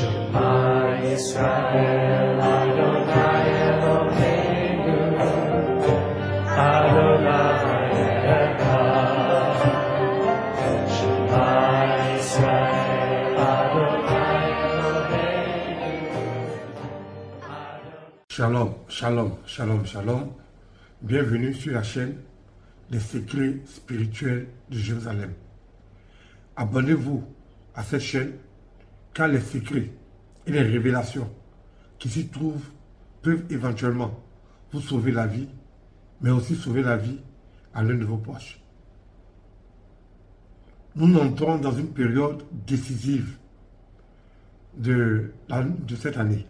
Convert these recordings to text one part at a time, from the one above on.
Shema Yisrael, Adonai Eloheinu, Adonai Echad. Shema Yisrael, Adonai Eloheinu. Shalom, shalom, shalom, shalom. Bienvenue sur la chaîne des secrets spirituels de Jérusalem. Abonnez-vous à cette chaîne car les secrets et les révélations qui s'y trouvent peuvent éventuellement vous sauver la vie, mais aussi sauver la vie à l'un de vos proches. Nous entrons dans une période décisive de cette année.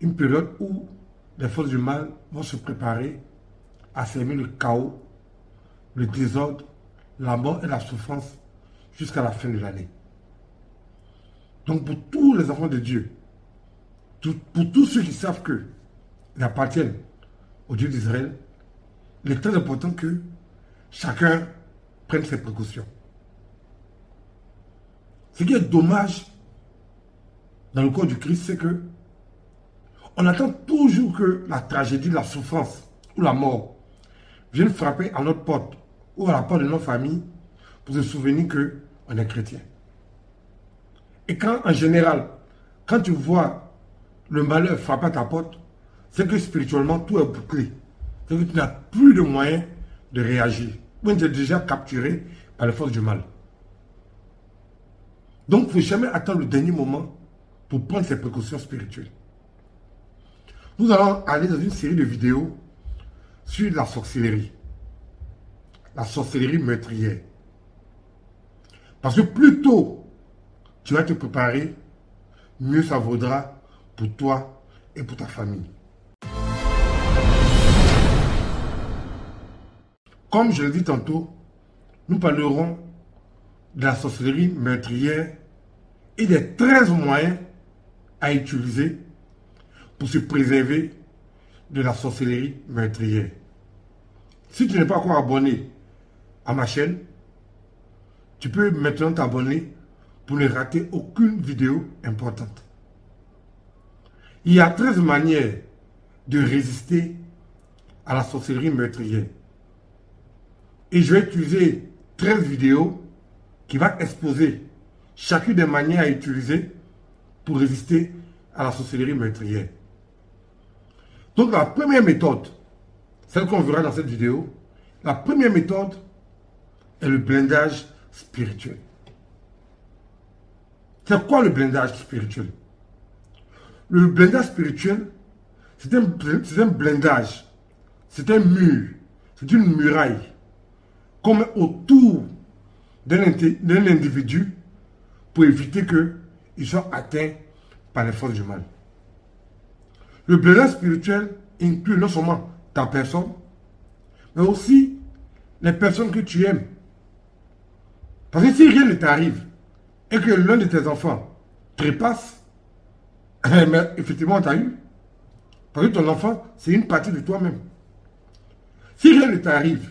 Une période où les forces du mal vont se préparer à semer le chaos, le désordre, la mort et la souffrance jusqu'à la fin de l'année. Donc pour tous les enfants de Dieu, pour tous ceux qui savent qu'ils appartiennent au Dieu d'Israël, il est très important que chacun prenne ses précautions. Ce qui est dommage dans le corps du Christ, c'est que on attend toujours que la tragédie, la souffrance ou la mort vienne frapper à notre porte ou à la porte de notre famille pour se souvenir qu'on est chrétien. Et quand, en général, quand tu vois le malheur frapper à ta porte, c'est que spirituellement, tout est bouclé. C'est que tu n'as plus de moyens de réagir. Ou tu es déjà capturé par les forces du mal. Donc, il ne faut jamais attendre le dernier moment pour prendre ses précautions spirituelles. Nous allons aller dans une série de vidéos sur la sorcellerie. La sorcellerie meurtrière. Parce que plus tôt tu vas te préparer, mieux ça vaudra pour toi et pour ta famille. Comme je l'ai dit tantôt, nous parlerons de la sorcellerie meurtrière et des 13 moyens à utiliser pour se préserver de la sorcellerie meurtrière. Si tu n'es pas encore abonné à ma chaîne, tu peux maintenant t'abonner pour ne rater aucune vidéo importante. Il y a 13 manières de résister à la sorcellerie meurtrière. Et je vais utiliser 13 vidéos qui vont exposer chacune des manières à utiliser pour résister à la sorcellerie meurtrière. Donc la première méthode, celle qu'on verra dans cette vidéo, la première méthode est le blindage spirituel. C'est quoi le blindage spirituel? Le blindage spirituel, c'est un blindage, c'est un mur, c'est une muraille qu'on met autour d'un individu pour éviter qu'il soit atteint par les forces du mal. Le blindage spirituel inclut non seulement ta personne, mais aussi les personnes que tu aimes. Parce que si rien ne t'arrive, et que l'un de tes enfants trépasse, mais effectivement, tu as eu. Parce que ton enfant, c'est une partie de toi-même. Si rien ne t'arrive,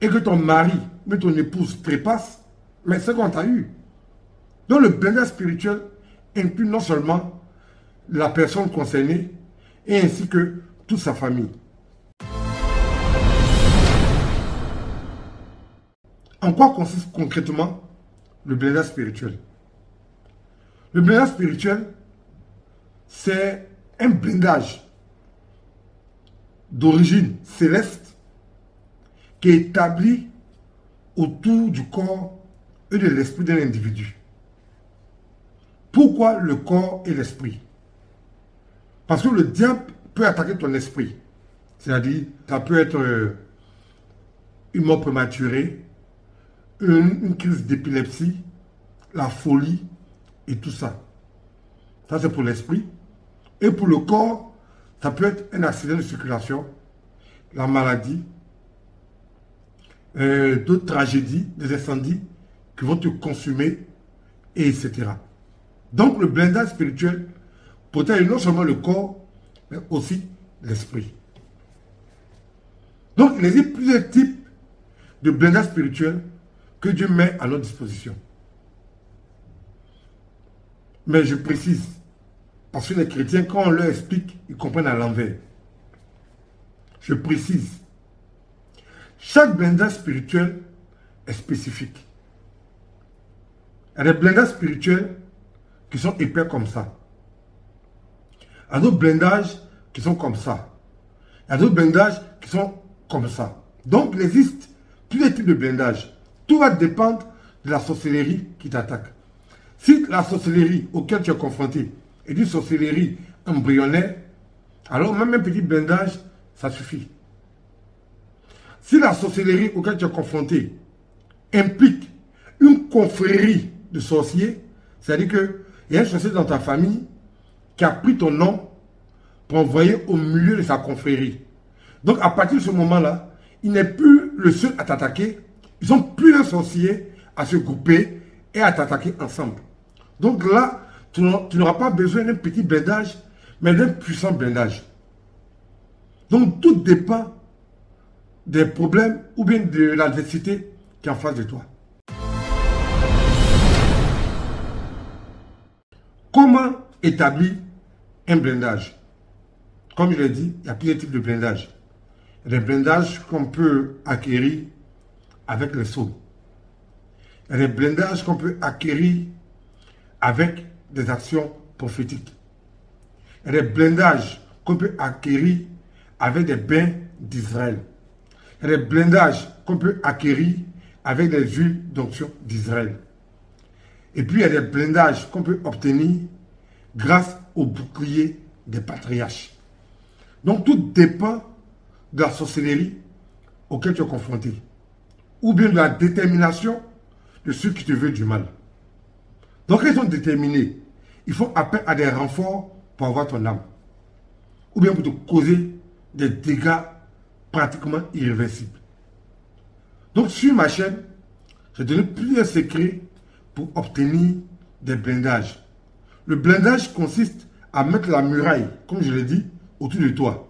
et que ton mari, mais ton épouse trépasse, mais c'est qu'on t'a eu. Donc le blindage spirituel inclut non seulement la personne concernée, et ainsi que toute sa famille. En quoi consiste concrètement le blindage spirituel? Le blindage spirituel, c'est un blindage d'origine céleste qui est établi autour du corps et de l'esprit d'un individu. Pourquoi le corps et l'esprit? Parce que le diable peut attaquer ton esprit. C'est-à-dire, ça peut être une mort prématurée, une crise d'épilepsie, la folie et tout ça. Ça, c'est pour l'esprit. Et pour le corps, ça peut être un accident de circulation, la maladie, d'autres tragédies, des incendies qui vont te consumer, et etc. Donc, le blindage spirituel protège non seulement le corps, mais aussi l'esprit. Donc, il existe plusieurs types de blindage spirituel que Dieu met à notre disposition. Mais je précise, parce que les chrétiens, quand on leur explique, ils comprennent à l'envers. Je précise, chaque blindage spirituel est spécifique. Il y a des blindages spirituels qui sont épais comme ça. Il y a d'autres blindages qui sont comme ça. Il y a d'autres blindages qui sont comme ça. Donc, il existe tous les types de blindages. Tout va dépendre de la sorcellerie qui t'attaque. Si la sorcellerie auquel tu es confronté est une sorcellerie embryonnaire, alors même un petit blindage, ça suffit. Si la sorcellerie auquel tu es confronté implique une confrérie de sorciers, c'est-à-dire qu'il y a un sorcier dans ta famille qui a pris ton nom pour envoyer au milieu de sa confrérie. Donc à partir de ce moment-là, il n'est plus le seul à t'attaquer. Ils sont plusieurs sorciers à se grouper et à t'attaquer ensemble. Donc là, tu n'auras pas besoin d'un petit blindage, mais d'un puissant blindage. Donc tout dépend des problèmes ou bien de l'adversité qui est en face de toi. Comment établir un blindage? Comme je l'ai dit, il y a plusieurs types de blindages. Il y a des blindages qu'on peut acquérir avec les sauts. Il y a des blindages qu'on peut acquérir avec des actions prophétiques. Il y a des blindages qu'on peut acquérir avec des bains d'Israël. Il y a des blindages qu'on peut acquérir avec des huiles d'onction d'Israël. Et puis il y a des blindages qu'on peut obtenir grâce au bouclier des patriarches. Donc tout dépend de la sorcellerie auquel tu es confronté, ou bien de la détermination de ceux qui te veulent du mal. Donc ils sont déterminés. Ils font appel à des renforts pour avoir ton âme, ou bien pour te causer des dégâts pratiquement irréversibles. Donc sur ma chaîne, j'ai donné plusieurs secrets pour obtenir des blindages. Le blindage consiste à mettre la muraille, comme je l'ai dit, autour de toi,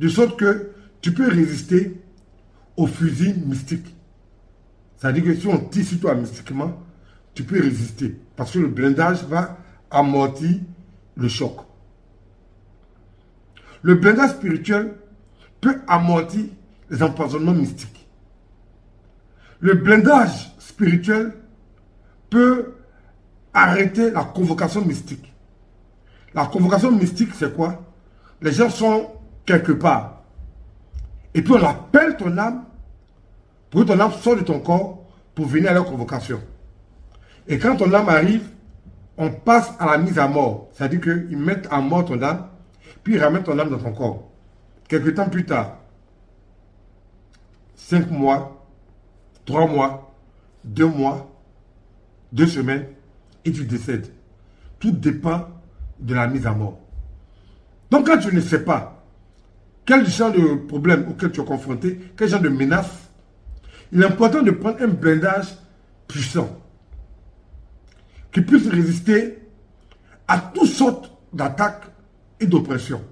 de sorte que tu peux résister aux fusils mystiques. C'est-à-dire que si on tire sur toi mystiquement, tu peux résister, parce que le blindage va amortir le choc. Le blindage spirituel peut amortir les empoisonnements mystiques. Le blindage spirituel peut arrêter la convocation mystique. La convocation mystique, c'est quoi? Les gens sont quelque part. Et puis on appelle ton âme pour que ton âme sorte de ton corps pour venir à leur convocation. Et quand ton âme arrive, on passe à la mise à mort. C'est-à-dire qu'ils mettent à mort ton âme, puis ils ramènent ton âme dans ton corps. Quelque temps plus tard, 5 mois, 3 mois, 2 mois, 2 semaines, et tu décèdes. Tout dépend de la mise à mort. Donc quand tu ne sais pas quel genre de problème auquel tu es confronté, quel genre de menace, il est important de prendre un blindage puissant qui puisse résister à toutes sortes d'attaques et d'oppressions.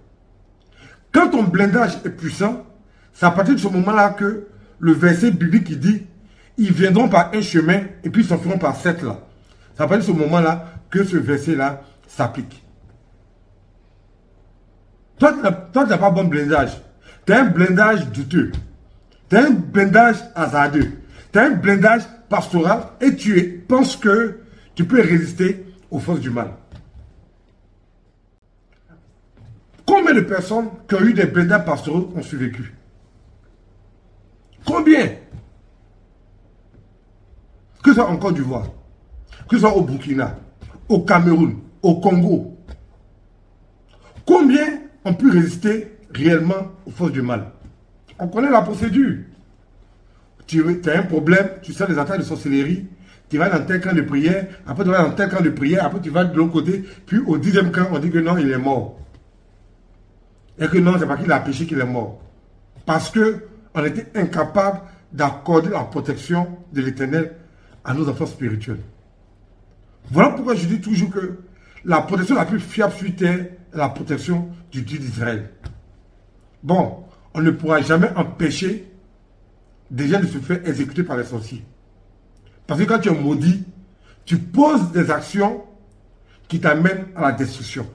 Quand ton blindage est puissant, c'est à partir de ce moment-là que le verset biblique qui dit « Ils viendront par un chemin et puis ils s'enfuiront par 7 là ». C'est à partir de ce moment-là que ce verset-là s'applique. Toi, tu n'as pas bon blindage. Tu as un blindage douteux. Tu as un blindage hasardeux. Tu as un blindage pastoral et tu penses que tu peux résister aux forces du mal. Combien de personnes qui ont eu des blindages pastoraux ont survécu? Combien? Que ce soit en Côte d'Ivoire, que ce soit au Burkina, au Cameroun, au Congo. Combien ont pu résister réellement aux forces du mal? On connaît la procédure. Tu as un problème, tu sens des attaques de sorcellerie, tu vas dans tel camp de prière, après tu vas dans tel camp de prière, après tu vas de l'autre côté, puis au 10e camp, on dit que non, il est mort. Et que non, c'est pas qu'il a péché qu'il est mort. Parce qu'on était incapable d'accorder la protection de l'Éternel à nos enfants spirituels. Voilà pourquoi je dis toujours que la protection la plus fiable sur terre est la protection du Dieu d'Israël. Bon, on ne pourra jamais empêcher des gens de se faire exécuter par les sorciers. Parce que quand tu es maudit, tu poses des actions qui t'amènent à la destruction.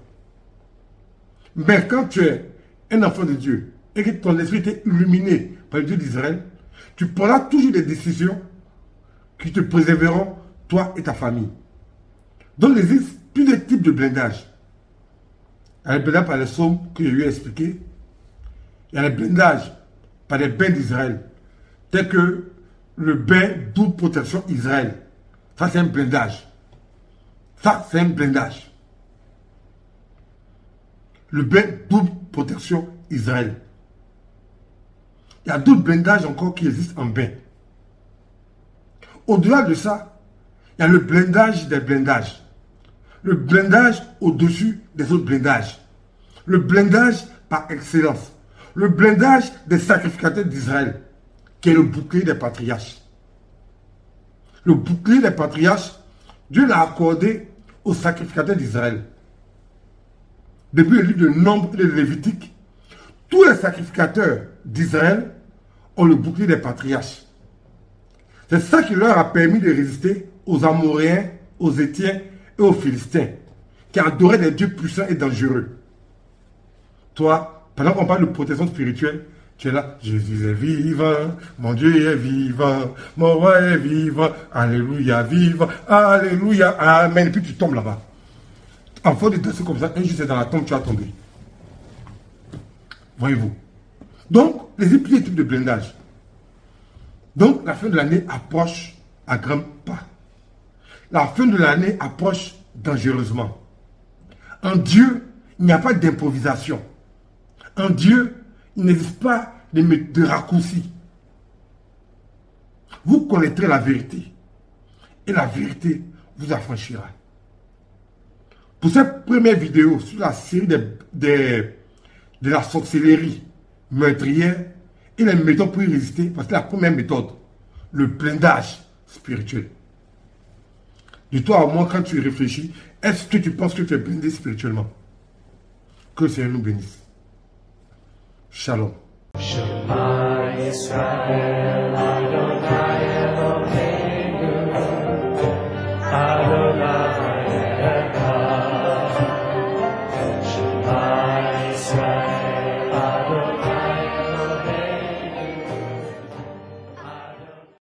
Mais quand tu es un enfant de Dieu et que ton esprit est illuminé par le Dieu d'Israël, tu prendras toujours des décisions qui te préserveront, toi et ta famille. Donc, il existe plusieurs types de blindage. Il y a le blindage par les psaumes que je lui ai expliqué. Il y a le blindage par les bains d'Israël, tel que le bain double protection Israël. Ça, c'est un blindage. Ça, c'est un blindage. Le bain double protection Israël. Il y a d'autres blindages encore qui existent en bain. Au-delà de ça, il y a le blindage des blindages. Le blindage au-dessus des autres blindages. Le blindage par excellence. Le blindage des sacrificateurs d'Israël, qui est le bouclier des patriarches. Le bouclier des patriarches, Dieu l'a accordé aux sacrificateurs d'Israël. Depuis le livre de Nombre et de Lévitique, tous les sacrificateurs d'Israël ont le bouclier des patriarches. C'est ça qui leur a permis de résister aux Amoréens, aux Étiens et aux Philistins, qui adoraient des dieux puissants et dangereux. Toi, pendant qu'on parle de protection spirituelle, tu es là, Jésus est vivant, mon Dieu est vivant, mon roi est vivant, alléluia, vivant, alléluia, amen. Et puis tu tombes là-bas. En faute de danser comme ça, un jour c'est dans la tombe, tu vas tomber. Voyez-vous. Donc, les plusieurs types de blindage. Donc, la fin de l'année approche à grands pas. La fin de l'année approche dangereusement. En Dieu, il n'y a pas d'improvisation. En Dieu, il n'existe pas de raccourcis. Vous connaîtrez la vérité. Et la vérité vous affranchira. Pour cette première vidéo sur la série de la sorcellerie meurtrière et les méthodes pour y résister, parce que la première méthode, le blindage spirituel. Dis-toi au moins quand tu réfléchis, est-ce que tu penses que tu es blindé spirituellement? Que le Seigneur nous bénisse. Shalom. Shema Israël.